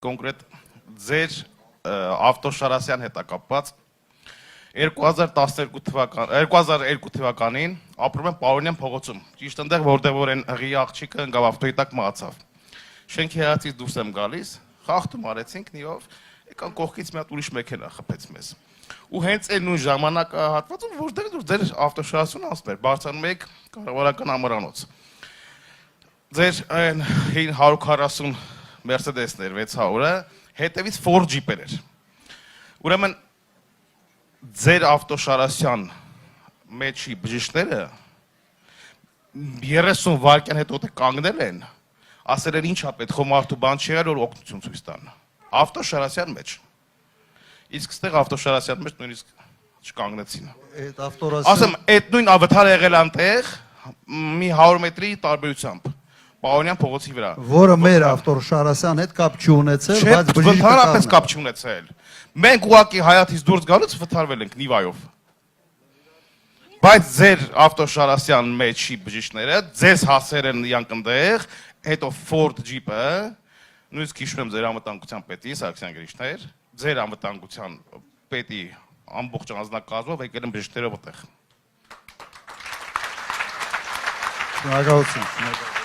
կոնկրետ ձեր ավտոշարասյան հետ կապված 2002 թվականին ապրում եմ Պարոնյան փողոցում, ճիշտ այնտեղ, որտեղ որ այն հղի աղջիկը ընկավ ավտոյի տակ մահացավ։ Շենքի հրացից դուրս եմ գալիս, խախտում արեցինք նիով, եկան կողքից մի հատ ուրիշ մեքենա խփեց մեզ։ Ու հենց այն նույն ժամանակահատվածում, որտեղ ձեր ավտոշարասյունը անցներ, բարձրանում եք կառավարական ամրանոց։ Ձեր այն 140 Mercedes-ներ 600-ը հետևից Ford Jeep-էր էր։ Ուրեմն ձեր ավտոշարասյան մեջի բժիշկները 30 վայրկյան հետո կանգնել են, ասել են ինչա պետք է մարդու բան չի եղել, որ օգնություն ցույց տան։ Ավտոշարասյան մեջ։ Իսկ ստեղ ավտոշարասյան մեջ նույնիսկ չկանգնեցին։ Ասեմ, այդ նույն ավտարը եղել անտեղ մի 100 մետրի տարբերությամբ։ Պարոնյան փողոցի վրա։ Որը մեր ավտոշարասյան հետ կապ չունեցել, բայց բժիշկը ընդհանրապես կապ չունեցել։ Մենք ուղղակի Հայաթից դուրս գալուց վթարվել ենք Նիվայով։ Բայց ձեր ավտոշարասյան մեջի բժիշկները ձեզ հասել են իրանք այնտեղ, հետո Ford Jeep-ը, նույնիսկ հիշում եմ ձեր անվտանգության պետի Սարգսյան Գրիչներ, ձեր անվտանգության պետի ամբողջ անձնակազմով եկել են բժիշկներով այդտեղ։ Շնորհակալություն։